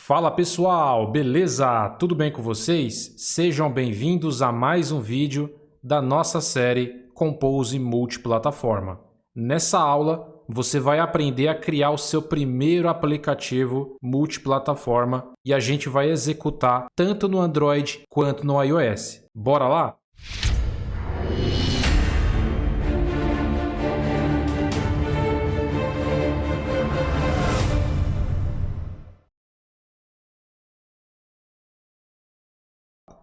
Fala pessoal, beleza? Tudo bem com vocês? Sejam bem-vindos a mais um vídeo da nossa série Compose Multiplataforma. Nessa aula, você vai aprender a criar o seu primeiro aplicativo multiplataforma e a gente vai executar tanto no Android quanto no iOS. Bora lá?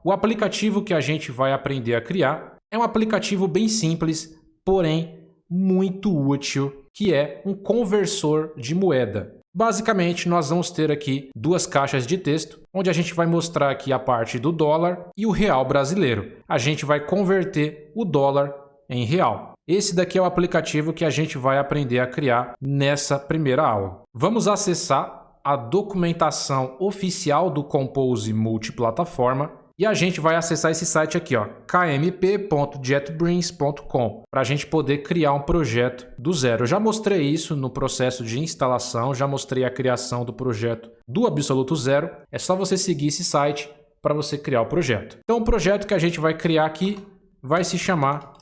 O aplicativo que a gente vai aprender a criar é um aplicativo bem simples, porém muito útil, que é um conversor de moeda. Basicamente, nós vamos ter aqui duas caixas de texto, onde a gente vai mostrar aqui a parte do dólar e o real brasileiro. A gente vai converter o dólar em real. Esse daqui é o aplicativo que a gente vai aprender a criar nessa primeira aula. Vamos acessar a documentação oficial do Compose Multiplataforma. E a gente vai acessar esse site aqui, ó, kmp.jetbrains.com, para a gente poder criar um projeto do zero. Eu já mostrei isso no processo de instalação, já mostrei a criação do projeto do absoluto zero. É só você seguir esse site para você criar o projeto. Então o projeto que a gente vai criar aqui vai se chamar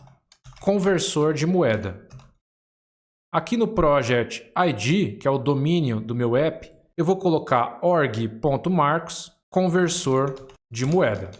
Conversor de Moeda. Aqui no Project ID, que é o domínio do meu app, eu vou colocar org.marcos conversor de moeda.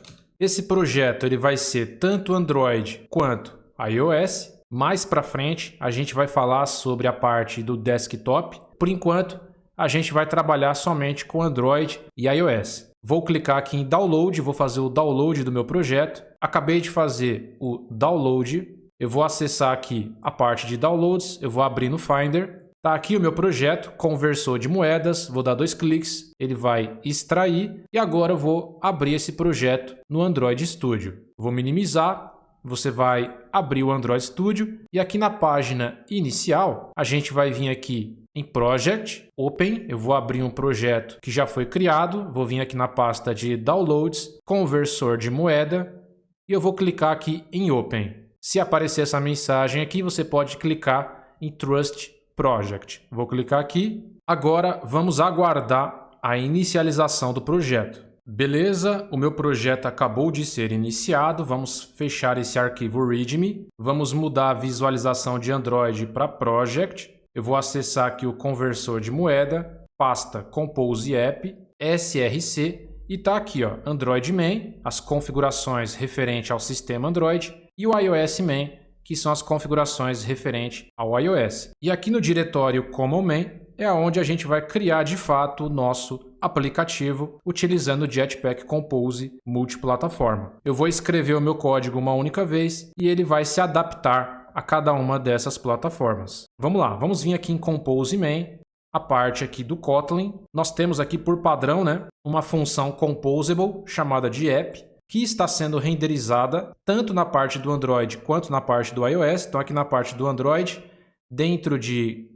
Esse projeto ele vai ser tanto Android quanto iOS. Mais para frente a gente vai falar sobre a parte do desktop. Por enquanto a gente vai trabalhar somente com Android e iOS. Vou clicar aqui em Download, vou fazer o download do meu projeto. Acabei de fazer o download. Eu vou acessar aqui a parte de Downloads, eu vou abrir no Finder. Tá aqui o meu projeto, conversor de moedas, vou dar 2 cliques, ele vai extrair e agora eu vou abrir esse projeto no Android Studio. Vou minimizar, você vai abrir o Android Studio e aqui na página inicial a gente vai vir aqui em Project, Open, eu vou abrir um projeto que já foi criado, vou vir aqui na pasta de Downloads, conversor de moeda e eu vou clicar aqui em Open. Se aparecer essa mensagem aqui, você pode clicar em Trust Project. Vou clicar aqui. Agora vamos aguardar a inicialização do projeto. Beleza, o meu projeto acabou de ser iniciado. Vamos fechar esse arquivo README. Vamos mudar a visualização de Android para Project. Eu vou acessar aqui o conversor de moeda, pasta Compose App, SRC e está aqui, ó, Android Main, as configurações referentes ao sistema Android e o iOS Main, que são as configurações referentes ao iOS. E aqui no diretório Common Main é onde a gente vai criar de fato o nosso aplicativo utilizando o Jetpack Compose Multiplataforma. Eu vou escrever o meu código uma única vez e ele vai se adaptar a cada uma dessas plataformas. Vamos lá, vamos vir aqui em Compose Main, a parte aqui do Kotlin. Nós temos aqui por padrão, né, uma função composable chamada de app, que está sendo renderizada tanto na parte do Android quanto na parte do iOS. Então aqui na parte do Android, dentro de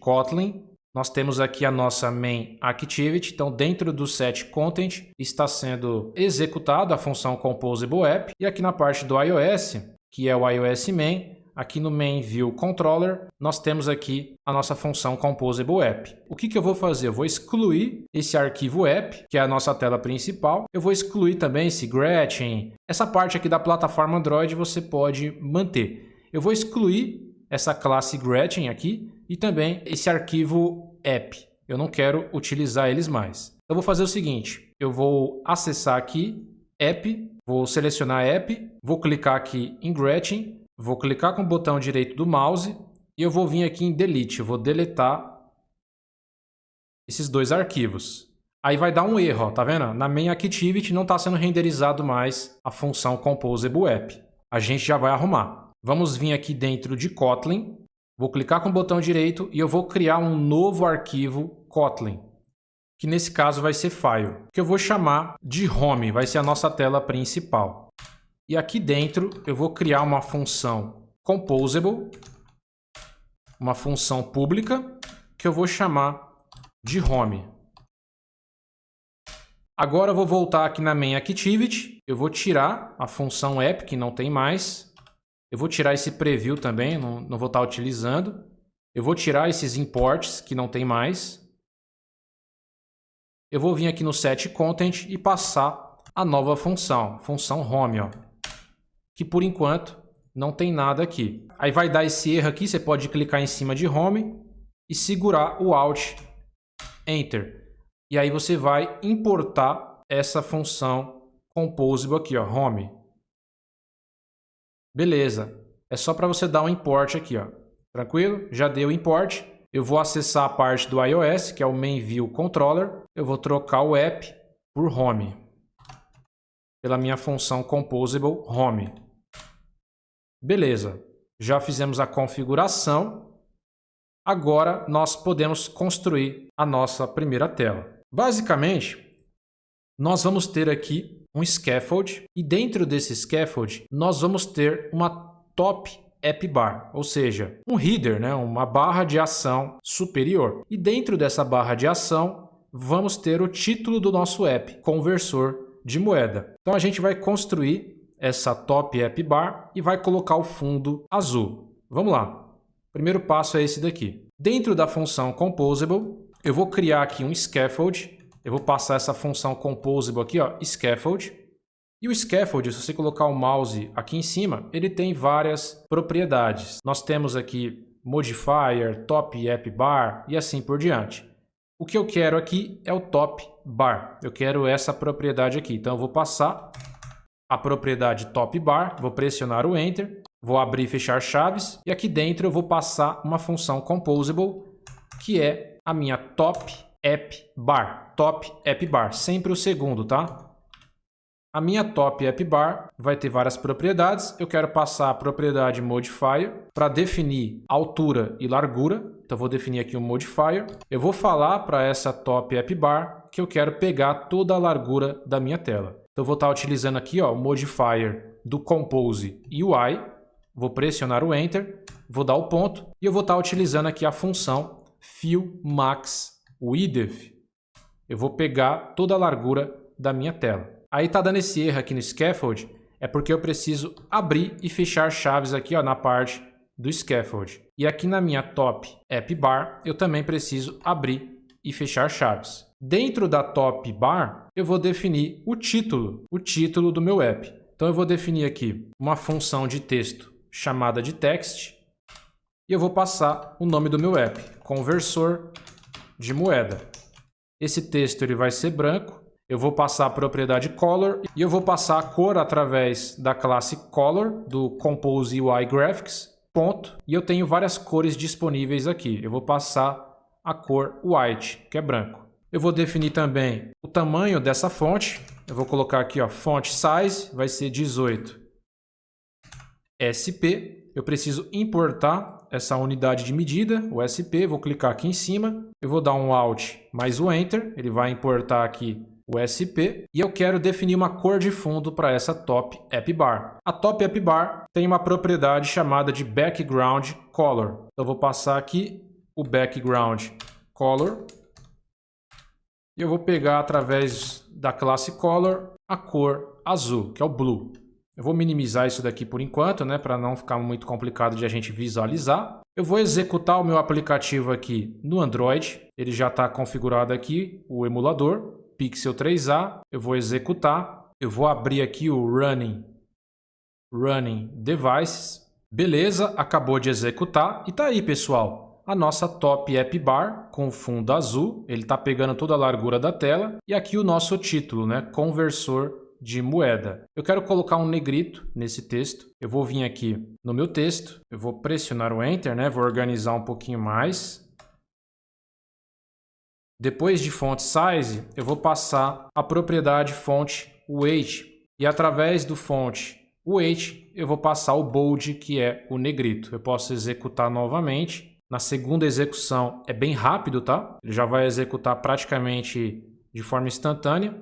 Kotlin, nós temos aqui a nossa main activity. Então dentro do set content está sendo executada a função composable app. E aqui na parte do iOS, que é o iOS main, aqui no main view controller, nós temos aqui a nossa função composable app. O que eu vou fazer? Eu vou excluir esse arquivo app, que é a nossa tela principal. Eu vou excluir também esse Gretchen. Essa parte aqui da plataforma Android você pode manter. Eu vou excluir essa classe Gretchen aqui e também esse arquivo app. Eu não quero utilizar eles mais. Eu vou fazer o seguinte, eu vou acessar aqui app, vou selecionar app, vou clicar aqui em Gretchen, vou clicar com o botão direito do mouse e eu vou vir aqui em Delete. Eu vou deletar esses dois arquivos. Aí vai dar um erro, ó, tá vendo? Na main activity não está sendo renderizado mais a função composable app. A gente já vai arrumar. Vamos vir aqui dentro de Kotlin. Vou clicar com o botão direito e eu vou criar um novo arquivo Kotlin, que nesse caso vai ser file, que eu vou chamar de home, vai ser a nossa tela principal. E aqui dentro eu vou criar uma função composable, uma função pública, que eu vou chamar de home. Agora eu vou voltar aqui na main activity, eu vou tirar a função app, que não tem mais. Eu vou tirar esse preview também, não vou estar utilizando. Eu vou tirar esses imports, que não tem mais. eu vou vir aqui no set content e passar a nova função home, ó, que por enquanto não tem nada aqui. Aí vai dar esse erro aqui, você pode clicar em cima de home e segurar o Alt, Enter. E aí você vai importar essa função composable aqui, ó, home. Beleza. É só para você dar um import aqui, ó. Tranquilo? Já deu o import. Eu vou acessar a parte do iOS, que é o Main View Controller. Eu vou trocar o app por home, pela minha função composable home. Beleza. Já fizemos a configuração. Agora nós podemos construir a nossa primeira tela. Basicamente, nós vamos ter aqui um scaffold e dentro desse scaffold nós vamos ter uma top app bar, ou seja, um header, né? Uma barra de ação superior. E dentro dessa barra de ação vamos ter o título do nosso app, conversor de moeda. Então a gente vai construir essa top app bar e vai colocar o fundo azul. Vamos lá. O primeiro passo é esse daqui. Dentro da função composable, eu vou criar aqui um scaffold. Eu vou passar essa função composable aqui, ó, scaffold. E o scaffold, se você colocar o mouse aqui em cima, ele tem várias propriedades. Nós temos aqui modifier, top app bar e assim por diante. O que eu quero aqui é o top bar. Eu quero essa propriedade aqui. Então eu vou passar a propriedade top bar, vou pressionar o Enter, vou abrir e fechar chaves e aqui dentro eu vou passar uma função composable que é a minha top app bar. Top app bar, sempre o segundo, tá? A minha top app bar vai ter várias propriedades. Eu quero passar a propriedade modifier para definir altura e largura. Então eu vou definir aqui um modifier. Eu vou falar para essa top app bar que eu quero pegar toda a largura da minha tela. Então eu vou estar utilizando aqui, ó, o modifier do Compose UI. Vou pressionar o Enter, vou dar o ponto e eu vou estar utilizando aqui a função Fill Max Width. Eu vou pegar toda a largura da minha tela. Aí tá dando esse erro aqui no scaffold, é porque eu preciso abrir e fechar chaves aqui, ó, na parte do scaffold. E aqui na minha top app bar, eu também preciso abrir e fechar chaves. Dentro da top bar, eu vou definir o título do meu app. Então eu vou definir aqui uma função de texto chamada de text e eu vou passar o nome do meu app, conversor de moeda. Esse texto ele vai ser branco. Eu vou passar a propriedade color e eu vou passar a cor através da classe color do Compose UI Graphics, ponto. E eu tenho várias cores disponíveis aqui. Eu vou passar a cor white, que é branco. Eu vou definir também o tamanho dessa fonte. Eu vou colocar aqui, ó, font size, vai ser 18 SP. Eu preciso importar essa unidade de medida, o SP. Vou clicar aqui em cima. Eu vou dar um Alt mais o Enter. Ele vai importar aqui o SP, e eu quero definir uma cor de fundo para essa top app bar. A top app bar tem uma propriedade chamada de background color. Então eu vou passar aqui o background color e eu vou pegar através da classe color a cor azul, que é o blue. Eu vou minimizar isso daqui por enquanto, né, para não ficar muito complicado de a gente visualizar. Eu vou executar o meu aplicativo aqui no Android. Ele já está configurado aqui, o emulador. Pixel 3a, eu vou executar, eu vou abrir aqui o Running Devices. Beleza, acabou de executar e tá aí, pessoal, a nossa top app bar com o fundo azul, ele tá pegando toda a largura da tela e aqui o nosso título, né, conversor de moeda. Eu quero colocar um negrito nesse texto. Eu vou vir aqui no meu texto, eu vou pressionar o Enter, né, vou organizar um pouquinho mais. Depois de font size, eu vou passar a propriedade font weight. E através do font weight, eu vou passar o bold, que é o negrito. Eu posso executar novamente. Na segunda execução é bem rápido, tá? Ele já vai executar praticamente de forma instantânea.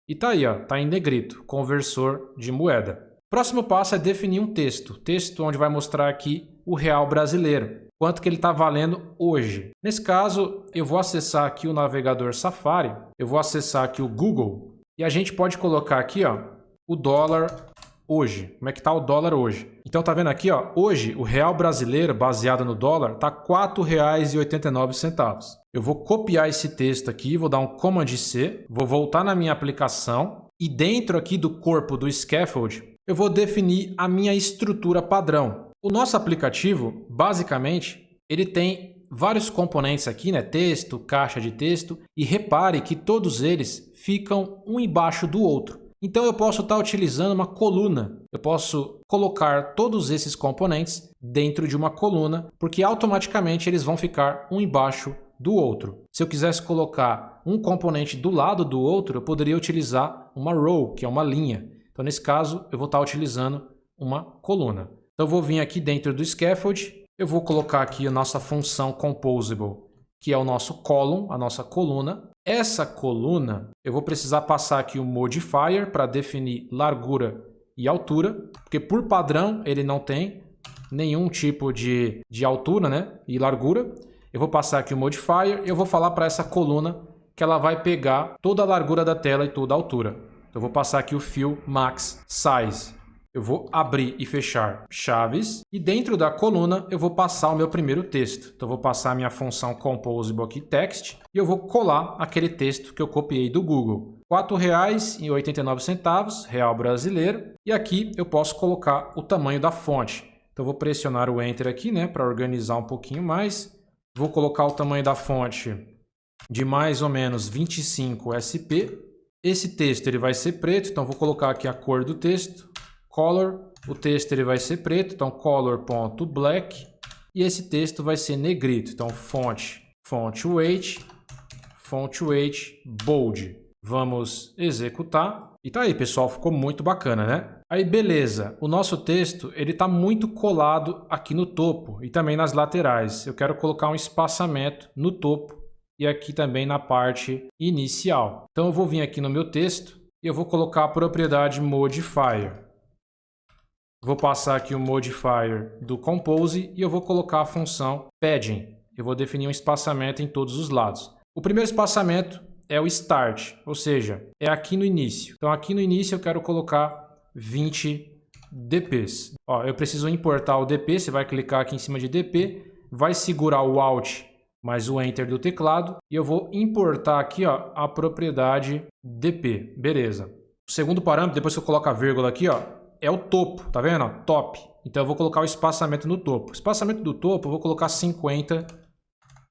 E tá aí, ó, tá em negrito, conversor de moeda. Próximo passo é definir um texto. Texto onde vai mostrar aqui o real brasileiro. Quanto que ele está valendo hoje. Nesse caso, eu vou acessar aqui o navegador Safari, eu vou acessar aqui o Google e a gente pode colocar aqui, ó, o dólar hoje. Como é que está o dólar hoje? Então tá vendo aqui, ó, hoje o real brasileiro, baseado no dólar, está R$ 4,89. Eu vou copiar esse texto aqui, vou dar um Command C, vou voltar na minha aplicação e dentro aqui do corpo do scaffold, eu vou definir a minha estrutura padrão. O nosso aplicativo, basicamente, ele tem vários componentes aqui, né? Texto, caixa de texto, e repare que todos eles ficam um embaixo do outro. Então eu posso estar utilizando uma coluna. Eu posso colocar todos esses componentes dentro de uma coluna, porque automaticamente eles vão ficar um embaixo do outro. Se eu quisesse colocar um componente do lado do outro, eu poderia utilizar uma row, que é uma linha. Então nesse caso eu vou estar utilizando uma coluna. Então eu vou vir aqui dentro do scaffold, eu vou colocar aqui a nossa função composable, que é o nosso column, a nossa coluna. Essa coluna, eu vou precisar passar aqui um modifier para definir largura e altura, porque por padrão ele não tem nenhum tipo de altura, né, e largura. Eu vou passar aqui o modifier e eu vou falar para essa coluna que ela vai pegar toda a largura da tela e toda a altura. Então eu vou passar aqui o fill max size. Eu vou abrir e fechar chaves e dentro da coluna eu vou passar o meu primeiro texto. Então eu vou passar a minha função composable aqui text e eu vou colar aquele texto que eu copiei do Google. R$ 4,89, real brasileiro. E aqui eu posso colocar o tamanho da fonte. Então eu vou pressionar o Enter aqui, né, para organizar um pouquinho mais. Vou colocar o tamanho da fonte de mais ou menos 25 SP. Esse texto ele vai ser preto, então vou colocar aqui a cor do texto. Color, o texto ele vai ser preto, então color.black, e esse texto vai ser negrito, então font weight bold. Vamos executar. E tá aí, pessoal, ficou muito bacana, né? Aí beleza, o nosso texto ele tá muito colado aqui no topo e também nas laterais. Eu quero colocar um espaçamento no topo e aqui também na parte inicial. Então eu vou vir aqui no meu texto e eu vou colocar a propriedade modifier. Vou passar aqui o modifier do Compose e eu vou colocar a função padding. Eu vou definir um espaçamento em todos os lados. O primeiro espaçamento é o start, ou seja, é aqui no início. Então aqui no início eu quero colocar 20 dps. Ó, eu preciso importar o dp, você vai clicar aqui em cima de dp, vai segurar o Alt mais o Enter do teclado e eu vou importar aqui, ó, a propriedade dp. Beleza. O segundo parâmetro, depois que eu coloco a vírgula aqui, ó, é o topo, tá vendo? Top. Então eu vou colocar o espaçamento no topo. O espaçamento do topo eu vou colocar 50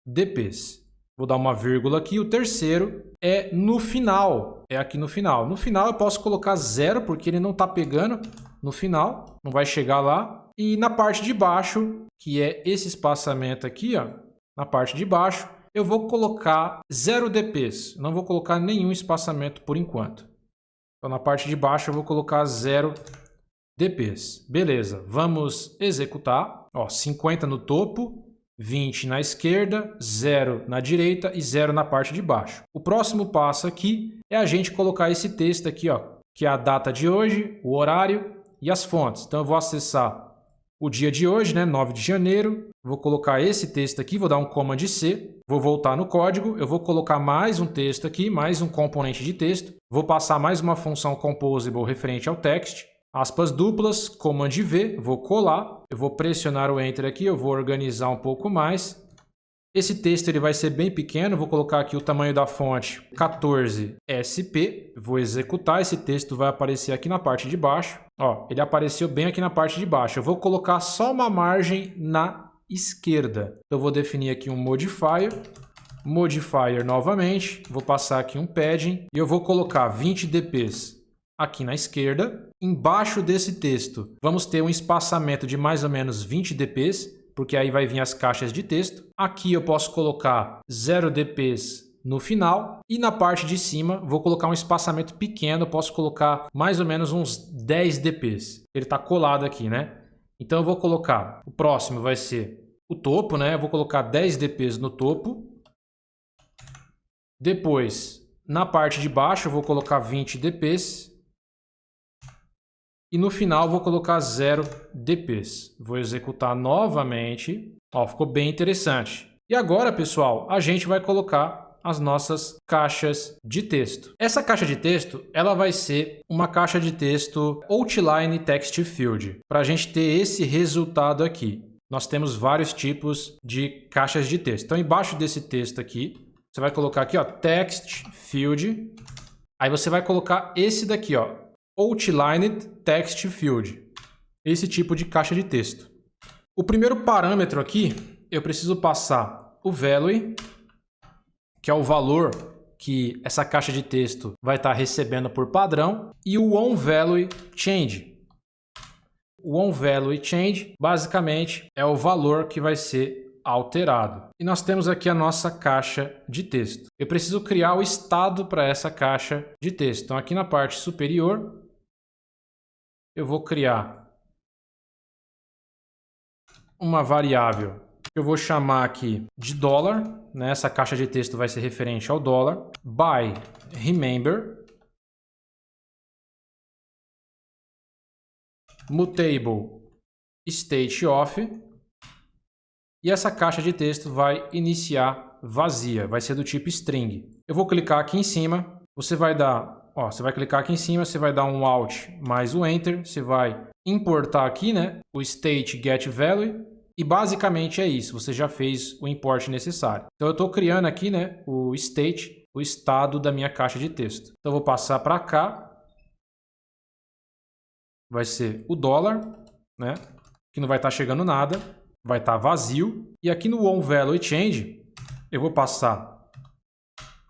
dps. Vou dar uma vírgula aqui. O terceiro é no final. É aqui no final. No final eu posso colocar 0 porque ele não está pegando no final. Não vai chegar lá. E na parte de baixo, que é esse espaçamento aqui, ó, na parte de baixo, eu vou colocar 0 dps. Não vou colocar nenhum espaçamento por enquanto. Então na parte de baixo eu vou colocar 0 dps. Beleza, vamos executar. Ó, 50 no topo, 20 na esquerda, 0 na direita e 0 na parte de baixo. O próximo passo aqui é a gente colocar esse texto aqui, ó, que é a data de hoje, o horário e as fontes. Então eu vou acessar o dia de hoje, né, 9 de janeiro. Vou colocar esse texto aqui, vou dar um Command C, vou voltar no código, eu vou colocar mais um texto aqui, mais um componente de texto. Vou passar mais uma função composable referente ao text. Aspas duplas, Command V, vou colar, eu vou pressionar o Enter aqui, eu vou organizar um pouco mais. Esse texto ele vai ser bem pequeno, vou colocar aqui o tamanho da fonte 14 SP, vou executar, esse texto vai aparecer aqui na parte de baixo. Ó, ele apareceu bem aqui na parte de baixo, eu vou colocar só uma margem na esquerda. Eu vou definir aqui um modifier novamente, vou passar aqui um padding e eu vou colocar 20 dps. Aqui na esquerda, embaixo desse texto, vamos ter um espaçamento de mais ou menos 20 dps, porque aí vai vir as caixas de texto. Aqui eu posso colocar 0 dps no final e na parte de cima vou colocar um espaçamento pequeno, posso colocar mais ou menos uns 10 dps. Ele está colado aqui, né? Então eu vou colocar, o próximo vai ser o topo, né? Eu vou colocar 10 dps no topo. Depois, na parte de baixo, eu vou colocar 20 dps. E no final vou colocar 0 dps. Vou executar novamente. Ó, ficou bem interessante. E agora, pessoal, a gente vai colocar as nossas caixas de texto. Essa caixa de texto, ela vai ser uma caixa de texto Outline Text Field, para a gente ter esse resultado aqui. Nós temos vários tipos de caixas de texto. Então, embaixo desse texto aqui, você vai colocar aqui, ó, Text Field. Aí você vai colocar esse daqui, ó, Outlined Text Field. Esse tipo de caixa de texto. O primeiro parâmetro aqui, eu preciso passar o value, que é o valor que essa caixa de texto vai estar recebendo por padrão, e o onValueChange. O onValueChange, basicamente, é o valor que vai ser alterado. E nós temos aqui a nossa caixa de texto. Eu preciso criar o estado para essa caixa de texto. Então, aqui na parte superior, eu vou criar uma variável que eu vou chamar aqui de dólar, né? Essa caixa de texto vai ser referente ao dólar, by remember, mutable state of, e essa caixa de texto vai iniciar vazia, vai ser do tipo string. Eu vou clicar aqui em cima, você vai clicar aqui em cima, você vai dar um Alt mais o Enter, você vai importar aqui, né, o state get value, e basicamente é isso, você já fez o import necessário. Então eu estou criando aqui, né, o state, o estado da minha caixa de texto. Então eu vou passar para cá, vai ser o dólar, né, que não vai estar chegando nada, vai estar vazio. E aqui no onValueChange, eu vou passar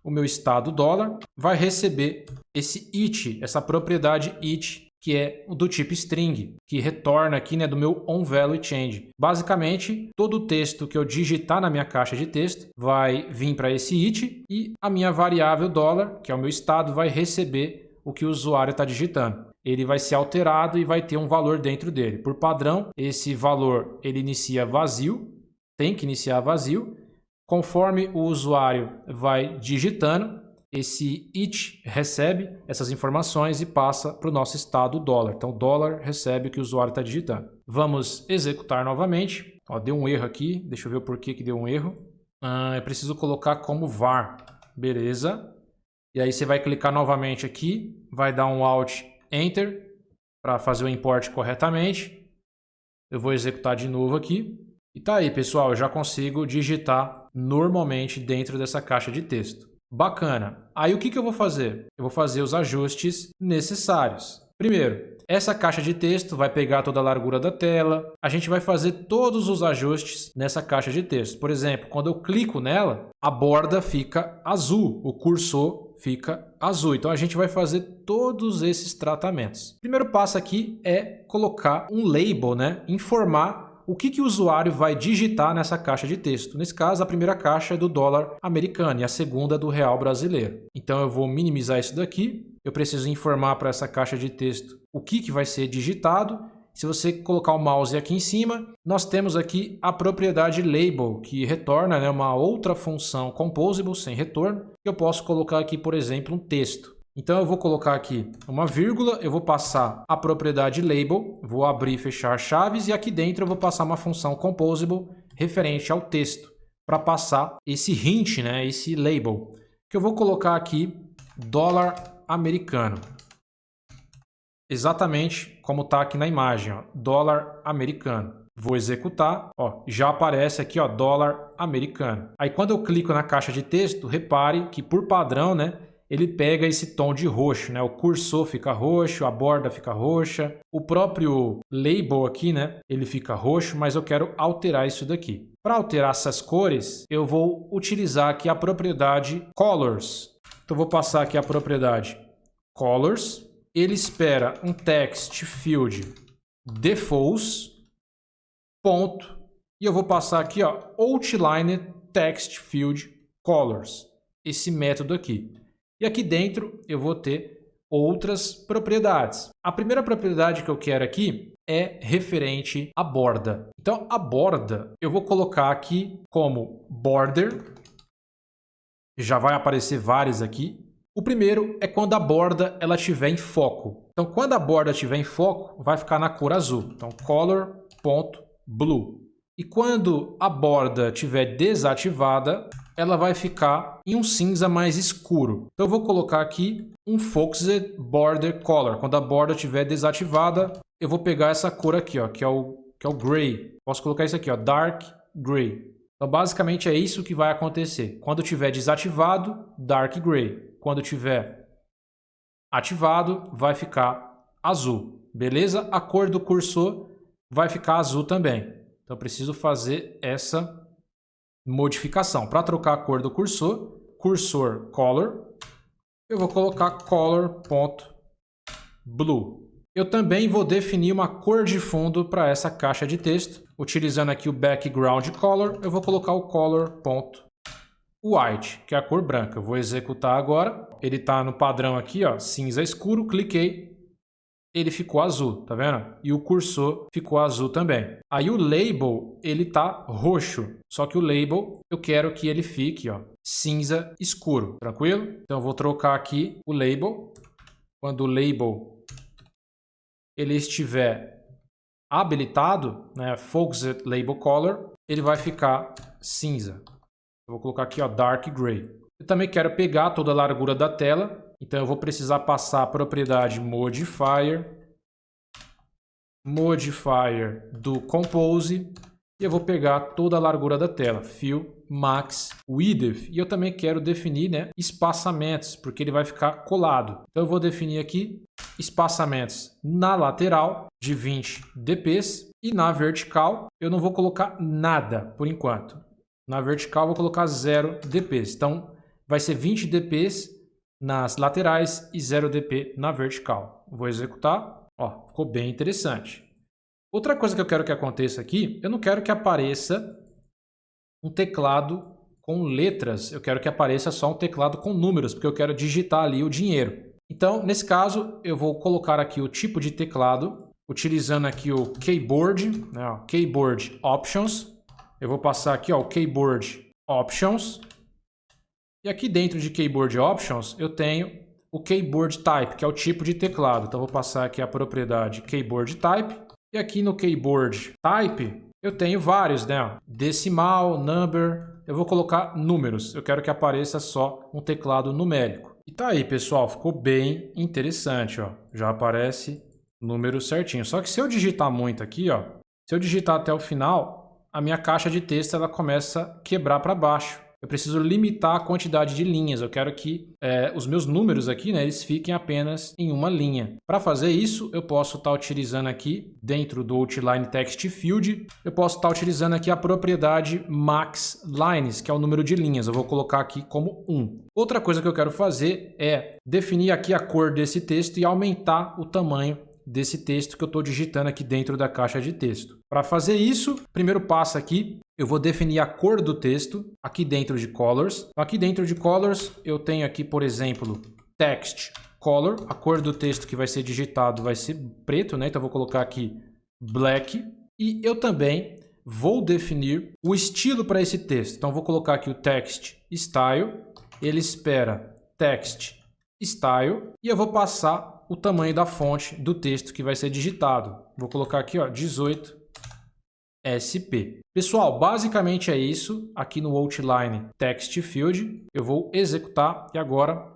o meu estado dólar, vai receber esse it, essa propriedade it, que é do tipo string, que retorna aqui, né, do meu onValueChange. Basicamente, todo o texto que eu digitar na minha caixa de texto vai vir para esse it, e a minha variável dólar, que é o meu estado, vai receber o que o usuário está digitando. Ele vai ser alterado e vai ter um valor dentro dele. Por padrão, esse valor ele inicia vazio, tem que iniciar vazio. Conforme o usuário vai digitando, esse it recebe essas informações e passa para o nosso estado dólar. Então, o dólar recebe o que o usuário está digitando. Vamos executar novamente. Ó, deu um erro aqui. Deixa eu ver o porquê que deu um erro. Eu preciso colocar como var. Beleza. E aí você vai clicar novamente aqui. Vai dar um Alt Enter para fazer o import corretamente. Eu vou executar de novo aqui. E tá aí, pessoal. Eu já consigo digitar normalmente dentro dessa caixa de texto. Bacana. Aí o que eu vou fazer? Eu vou fazer os ajustes necessários. Primeiro, essa caixa de texto vai pegar toda a largura da tela. A gente vai fazer todos os ajustes nessa caixa de texto. Por exemplo, quando eu clico nela, a borda fica azul, o cursor fica azul. Então a gente vai fazer todos esses tratamentos. O primeiro passo aqui é colocar um label, né? Informar o que o usuário vai digitar nessa caixa de texto. Nesse caso, a primeira caixa é do dólar americano e a segunda é do real brasileiro. Então eu vou minimizar isso daqui. Eu preciso informar para essa caixa de texto o que vai ser digitado. Se você colocar o mouse aqui em cima, nós temos aqui a propriedade label, que retorna, né, uma outra função composable, sem retorno. Eu posso colocar aqui, por exemplo, um texto. Então eu vou colocar aqui uma vírgula, eu vou passar a propriedade label, vou abrir e fechar chaves, e aqui dentro eu vou passar uma função composable referente ao texto, para passar esse hint, né, esse label, que eu vou colocar aqui dólar americano. Exatamente como está aqui na imagem, ó, dólar americano. Vou executar, ó, já aparece aqui, ó, dólar americano. Aí quando eu clico na caixa de texto, repare que por padrão, né, ele pega esse tom de roxo, né? O cursor fica roxo, a borda fica roxa, o próprio label aqui, né? Ele fica roxo, mas eu quero alterar isso daqui. Para alterar essas cores, eu vou utilizar aqui a propriedade colors. Então vou passar aqui a propriedade colors. Ele espera um text field defaults, ponto, e eu vou passar aqui, ó, outline text field colors, esse método aqui. E aqui dentro eu vou ter outras propriedades. A primeira propriedade que eu quero aqui é referente à borda. Então, a borda eu vou colocar aqui como border. Já vai aparecer várias aqui. O primeiro é quando a borda ela estiver em foco. Então, quando a borda estiver em foco, vai ficar na cor azul. Então, color.blue. E quando a borda estiver desativada, ela vai ficar em um cinza mais escuro. Então eu vou colocar aqui um Focused Border Color. Quando a borda estiver desativada, eu vou pegar essa cor aqui, ó, que é o Gray. Posso colocar isso aqui, ó, Dark Gray. Então basicamente é isso que vai acontecer. Quando estiver desativado, Dark Gray. Quando estiver ativado, vai ficar azul. Beleza? A cor do cursor vai ficar azul também. Então eu preciso fazer essa modificação. Para trocar a cor do cursor, cursor color, eu vou colocar color.blue. Eu também vou definir uma cor de fundo para essa caixa de texto. Utilizando aqui o background color, eu vou colocar o color.white, que é a cor branca. Eu vou executar agora. Ele está no padrão aqui, ó, cinza escuro, cliquei. Ele ficou azul, tá vendo? E o cursor ficou azul também. Aí o label, ele tá roxo. Só que o label, eu quero que ele fique, ó, cinza escuro, tranquilo? Então eu vou trocar aqui o label. Quando o label ele estiver habilitado, né, Focused Label Color, ele vai ficar cinza. Eu vou colocar aqui, ó, Dark Gray. Eu também quero pegar toda a largura da tela. Então eu vou precisar passar a propriedade Modifier do Compose, e eu vou pegar toda a largura da tela, Fill, Max, Width, e eu também quero definir, né, espaçamentos, porque ele vai ficar colado. Então eu vou definir aqui espaçamentos na lateral de 20 dps e na vertical eu não vou colocar nada por enquanto. Na vertical eu vou colocar 0 dps. Então vai ser 20 dps nas laterais e 0 dp na vertical. Vou executar. Ó, ficou bem interessante. Outra coisa que eu quero que aconteça aqui, eu não quero que apareça um teclado com letras. Eu quero que apareça só um teclado com números, porque eu quero digitar ali o dinheiro. Então, nesse caso, eu vou colocar aqui o tipo de teclado, utilizando aqui o Keyboard, né, ó, Keyboard Options. Eu vou passar aqui, ó, o Keyboard Options. E aqui dentro de Keyboard Options, eu tenho o Keyboard Type, que é o tipo de teclado. Então, eu vou passar aqui a propriedade Keyboard Type. E aqui no Keyboard Type, eu tenho vários, né? Decimal, number. Eu vou colocar números. Eu quero que apareça só um teclado numérico. E tá aí, pessoal. Ficou bem interessante, ó. Já aparece número certinho. Só que se eu digitar muito aqui, ó, se eu digitar até o final, a minha caixa de texto ela começa a quebrar para baixo. Eu preciso limitar a quantidade de linhas. Eu quero que os meus números aqui, né, eles fiquem apenas em uma linha. Para fazer isso, eu posso estar utilizando aqui, dentro do Outline Text Field, eu posso estar utilizando aqui a propriedade Max Lines, que é o número de linhas. Eu vou colocar aqui como 1. Outra coisa que eu quero fazer é definir aqui a cor desse texto e aumentar o tamanho desse texto que eu estou digitando aqui dentro da caixa de texto. Para fazer isso, primeiro passo aqui, eu vou definir a cor do texto aqui dentro de Colors. Aqui dentro de Colors, eu tenho aqui, por exemplo, Text Color. A cor do texto que vai ser digitado vai ser preto, né? Então eu vou colocar aqui Black. E eu também vou definir o estilo para esse texto. Então eu vou colocar aqui o Text Style. Ele espera Text Style. E eu vou passar o tamanho da fonte do texto que vai ser digitado. Vou colocar aqui, ó, 18 SP. Pessoal, basicamente é isso aqui no Outline Text Field. Eu vou executar e agora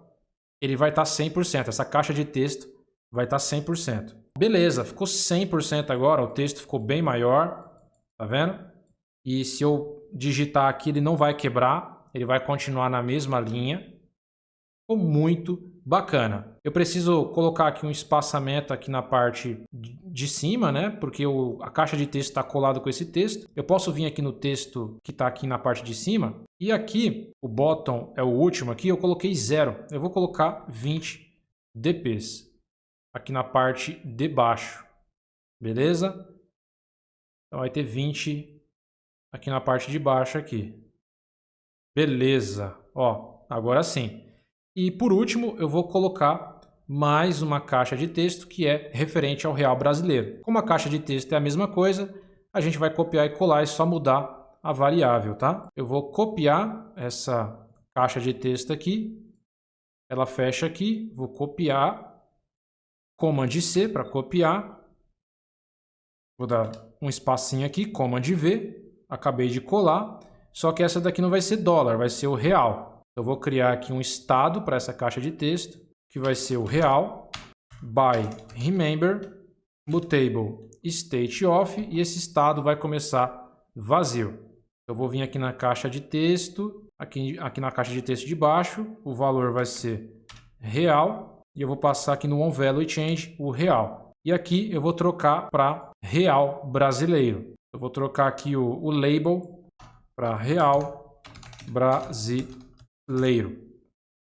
ele vai estar 100%. Essa caixa de texto vai estar 100%. Beleza, ficou 100% agora. O texto ficou bem maior, tá vendo? E se eu digitar aqui, ele não vai quebrar. Ele vai continuar na mesma linha. Ficou muito bacana. Eu preciso colocar aqui um espaçamento aqui na parte de cima, né? Porque a caixa de texto está colada com esse texto. Eu posso vir aqui no texto que está aqui na parte de cima. E aqui, o bottom é o último aqui, eu coloquei 0. Eu vou colocar 20 dps aqui na parte de baixo. Beleza? Então vai ter 20 aqui na parte de baixo aqui. Beleza. Ó, agora sim. E por último, eu vou colocar mais uma caixa de texto que é referente ao real brasileiro. Como a caixa de texto é a mesma coisa, a gente vai copiar e colar, é só mudar a variável, tá? Eu vou copiar essa caixa de texto aqui, ela fecha aqui, vou copiar, Command C para copiar, vou dar um espacinho aqui, Command V, acabei de colar, só que essa daqui não vai ser dólar, vai ser o real. Eu vou criar aqui um estado para essa caixa de texto, que vai ser o real, by remember, mutable state of, e esse estado vai começar vazio. Eu vou vir aqui na caixa de texto, aqui na caixa de texto de baixo, o valor vai ser real, e eu vou passar aqui no onValueChange o real. E aqui eu vou trocar para real brasileiro. Eu vou trocar aqui o label para real brasileiro.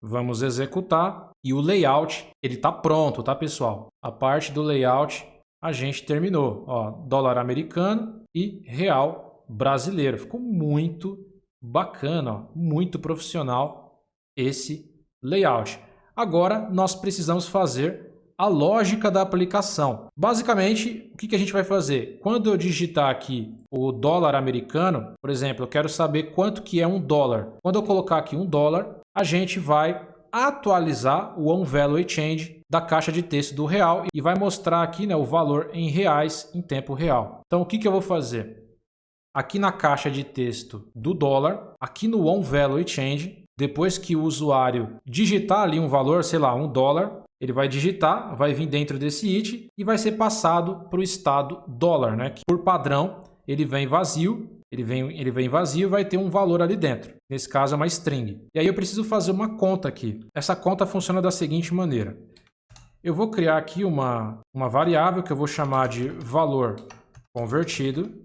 Vamos executar. E o layout, ele está pronto, tá, pessoal? A parte do layout a gente terminou. Ó, dólar americano e real brasileiro. Ficou muito bacana, ó, muito profissional esse layout. Agora nós precisamos fazer a lógica da aplicação. Basicamente, o que a gente vai fazer? Quando eu digitar aqui o dólar americano, por exemplo, eu quero saber quanto que é um dólar. Quando eu colocar aqui um dólar, a gente vai atualizar o onValueChange da caixa de texto do real e vai mostrar aqui, né, o valor em reais em tempo real. Então, o que eu vou fazer? Aqui na caixa de texto do dólar, aqui no onValueChange, depois que o usuário digitar ali um valor, sei lá, $1, ele vai digitar, vai vir dentro desse it e vai ser passado para o estado dólar, né? Que por padrão ele vem vazio, ele vem vazio e vai ter um valor ali dentro. Nesse caso é uma string. E aí eu preciso fazer uma conta aqui. Essa conta funciona da seguinte maneira. Eu vou criar aqui uma variável que eu vou chamar de valor convertido.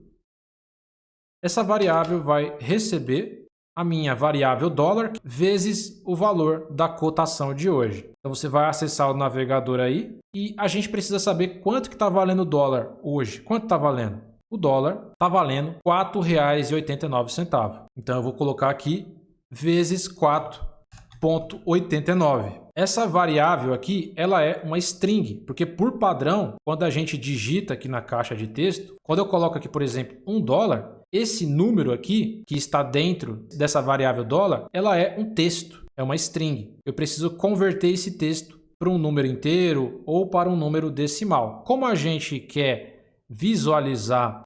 Essa variável vai receber a minha variável dólar vezes o valor da cotação de hoje. Então você vai acessar o navegador aí e a gente precisa saber quanto que está valendo o dólar hoje. Quanto está valendo? O dólar está valendo R$ 4,89. Então eu vou colocar aqui vezes 4,89. Essa variável aqui, ela é uma string, porque por padrão, quando a gente digita aqui na caixa de texto, quando eu coloco aqui, por exemplo, $1, esse número aqui, que está dentro dessa variável dólar, ela é um texto, é uma string. Eu preciso converter esse texto para um número inteiro ou para um número decimal. Como a gente quer visualizar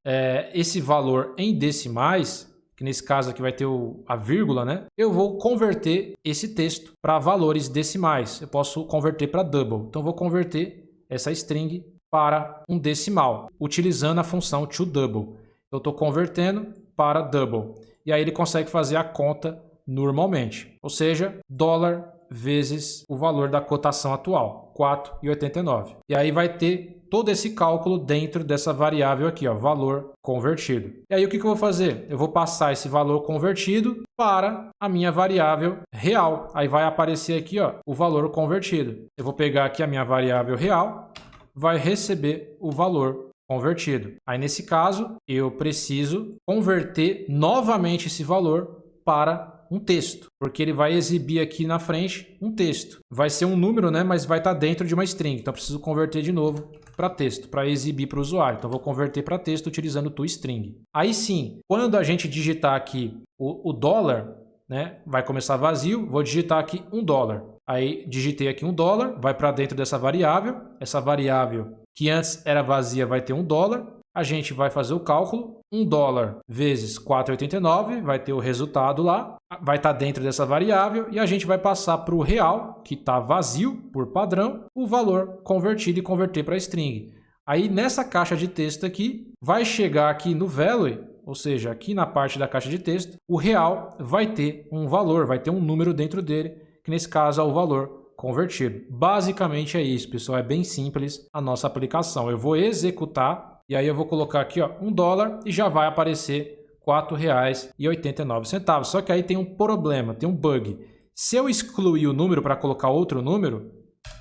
esse valor em decimais, que nesse caso aqui vai ter a vírgula, né? Eu vou converter esse texto para valores decimais. Eu posso converter para double. Então, eu vou converter essa string para um decimal, utilizando a função toDouble. Eu estou convertendo para double. E aí ele consegue fazer a conta normalmente. Ou seja, dólar vezes o valor da cotação atual, 4,89. E aí vai ter todo esse cálculo dentro dessa variável aqui, ó, valor convertido. E aí o que eu vou fazer? Eu vou passar esse valor convertido para a minha variável real. Aí vai aparecer aqui, ó, o valor convertido. Eu vou pegar aqui a minha variável real, vai receber o valor convertido. Aí nesse caso, eu preciso converter novamente esse valor para um texto, porque ele vai exibir aqui na frente um texto. Vai ser um número, né, mas vai estar dentro de uma string. Então eu preciso converter de novo para texto, para exibir para o usuário. Então eu vou converter para texto utilizando o toString. Aí sim, quando a gente digitar aqui o dólar, né, vai começar vazio, vou digitar aqui $1. Aí digitei aqui $1, vai para dentro dessa variável. Essa variável que antes era vazia vai ter $1. A gente vai fazer o cálculo, $1 vezes 4,89, vai ter o resultado lá, vai estar dentro dessa variável e a gente vai passar para o real, que está vazio por padrão, o valor convertido e converter para string. Aí nessa caixa de texto aqui, vai chegar aqui no value, ou seja, aqui na parte da caixa de texto, o real vai ter um valor, vai ter um número dentro dele, que nesse caso é o valor convertido. Basicamente é isso, pessoal, é bem simples a nossa aplicação. Eu vou executar e aí eu vou colocar aqui, ó, $1 e já vai aparecer R$ 4,89. Só que aí tem um problema, tem um bug. Se eu excluir o número para colocar outro número,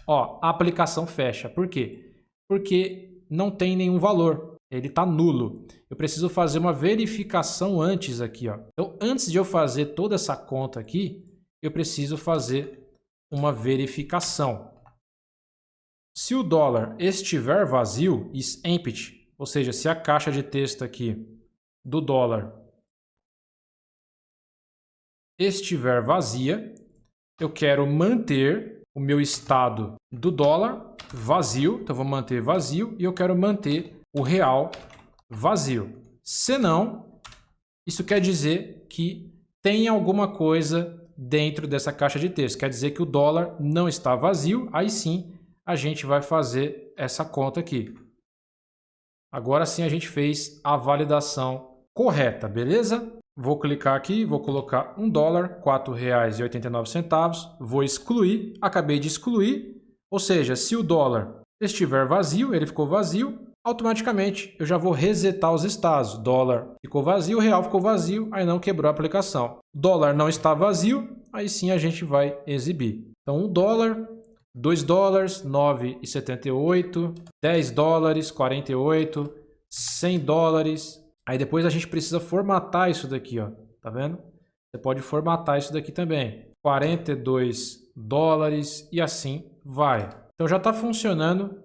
ó, a aplicação fecha. Por quê? Porque não tem nenhum valor. Ele está nulo. Eu preciso fazer uma verificação antes aqui, ó. Então, antes de eu fazer toda essa conta aqui, eu preciso fazer uma verificação. Se o dólar estiver vazio, is empty, ou seja, se a caixa de texto aqui do dólar estiver vazia, eu quero manter o meu estado do dólar vazio, então vou manter vazio e eu quero manter o real vazio. Se não Isso quer dizer que tem alguma coisa dentro dessa caixa de texto. Quer dizer que o dólar não está vazio. Aí sim a gente vai fazer essa conta aqui. Agora sim a gente fez a validação correta, beleza? Vou clicar aqui, vou colocar $1, R$ 4,89. Vou excluir, acabei de excluir. Ou seja, se o dólar estiver vazio, ele ficou vazio, automaticamente eu já vou resetar os estados. Dólar ficou vazio, real ficou vazio, aí não quebrou a aplicação. Dólar não está vazio, aí sim a gente vai exibir. Então $1, $2, 9,78, $10, 48, $100. Aí depois a gente precisa formatar isso daqui, ó. Tá vendo? Você pode formatar isso daqui também. $42 e assim vai. Então já está funcionando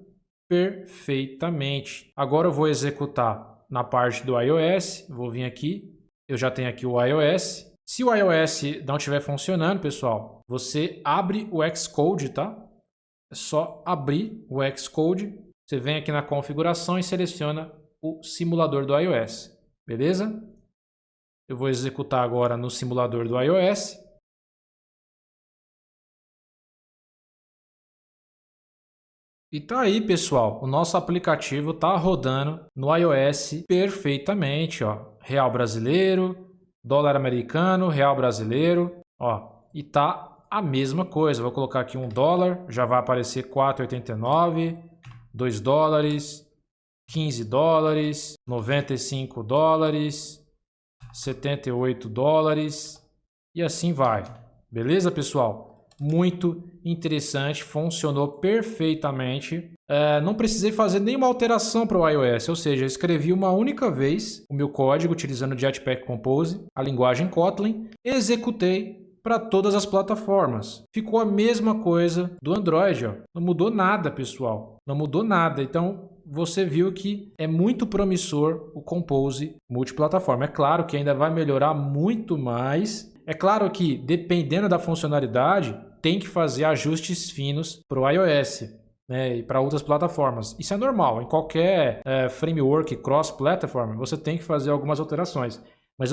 perfeitamente. Agora eu vou executar na parte do iOS. Vou vir aqui. Eu já tenho aqui o iOS. Se o iOS não estiver funcionando, pessoal, você abre o Xcode, tá? É só abrir o Xcode. Você vem aqui na configuração e seleciona o simulador do iOS. Beleza? Eu vou executar agora no simulador do iOS. E tá aí, pessoal, o nosso aplicativo tá rodando no iOS perfeitamente, ó. Real brasileiro, dólar americano, real brasileiro, ó. E tá a mesma coisa. Vou colocar aqui $1, já vai aparecer 4,89, $2, $15, $95, $78 e assim vai. Beleza, pessoal? Muito interessante, funcionou perfeitamente. Não precisei fazer nenhuma alteração para o iOS, ou seja, eu escrevi uma única vez o meu código utilizando o Jetpack Compose, a linguagem Kotlin, executei para todas as plataformas. Ficou a mesma coisa do Android, ó. Não mudou nada, pessoal. Não mudou nada. Então, você viu que é muito promissor o Compose multiplataforma. É claro que ainda vai melhorar muito mais. É claro que, dependendo da funcionalidade, tem que fazer ajustes finos para o iOS, né, e para outras plataformas. Isso é normal. Em qualquer framework cross-platform, você tem que fazer algumas alterações. Mas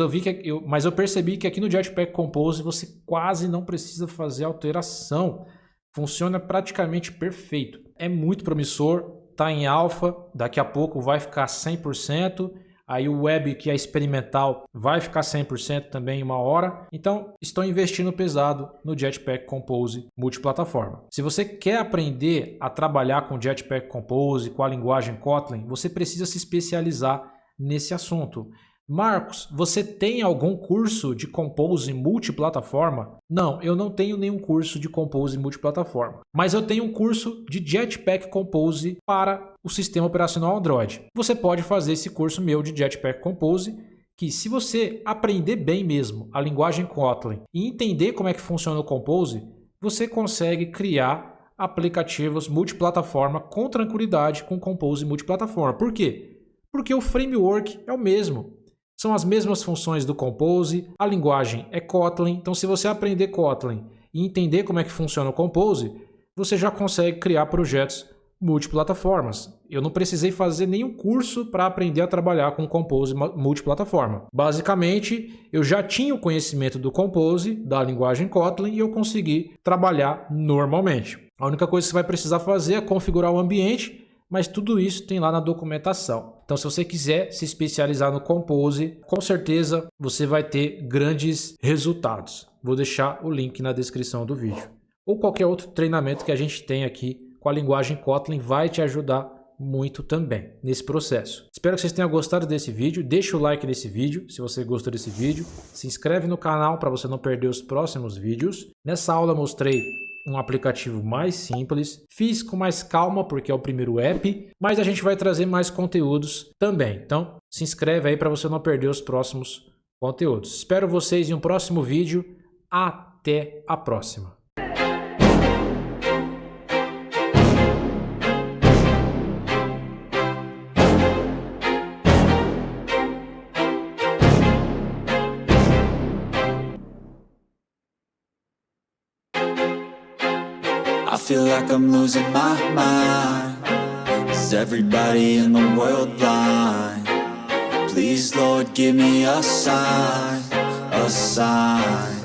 eu percebi que aqui no Jetpack Compose você quase não precisa fazer alteração. Funciona praticamente perfeito. É muito promissor. Está em alfa, daqui a pouco vai ficar 100%, aí o web que é experimental vai ficar 100% também em uma hora. Então, estou investindo pesado no Jetpack Compose multiplataforma. Se você quer aprender a trabalhar com Jetpack Compose, com a linguagem Kotlin, você precisa se especializar nesse assunto. Marcos, você tem algum curso de Compose multiplataforma? Não, eu não tenho nenhum curso de Compose multiplataforma. Mas eu tenho um curso de Jetpack Compose para o sistema operacional Android. Você pode fazer esse curso meu de Jetpack Compose, que se você aprender bem mesmo a linguagem Kotlin e entender como é que funciona o Compose, você consegue criar aplicativos multiplataforma com tranquilidade com Compose multiplataforma. Por quê? Porque o framework é o mesmo. São as mesmas funções do Compose, a linguagem é Kotlin, então se você aprender Kotlin e entender como é que funciona o Compose, você já consegue criar projetos multiplataformas. Eu não precisei fazer nenhum curso para aprender a trabalhar com Compose multiplataforma. Basicamente, eu já tinha o conhecimento do Compose, da linguagem Kotlin, e eu consegui trabalhar normalmente. A única coisa que você vai precisar fazer é configurar o ambiente, mas tudo isso tem lá na documentação. Então, se você quiser se especializar no Compose, com certeza você vai ter grandes resultados. Vou deixar o link na descrição do vídeo. Ou qualquer outro treinamento que a gente tem aqui com a linguagem Kotlin vai te ajudar muito também nesse processo. Espero que vocês tenham gostado desse vídeo. Deixa o like nesse vídeo se você gostou desse vídeo. Se inscreve no canal para você não perder os próximos vídeos. Nessa aula eu mostrei um aplicativo mais simples, fiz com mais calma porque é o primeiro app, mas a gente vai trazer mais conteúdos também. Então, se inscreve aí para você não perder os próximos conteúdos. Espero vocês em um próximo vídeo. Até a próxima. I feel like I'm losing my mind. Is everybody in the world blind? Please, Lord, give me a sign, a sign.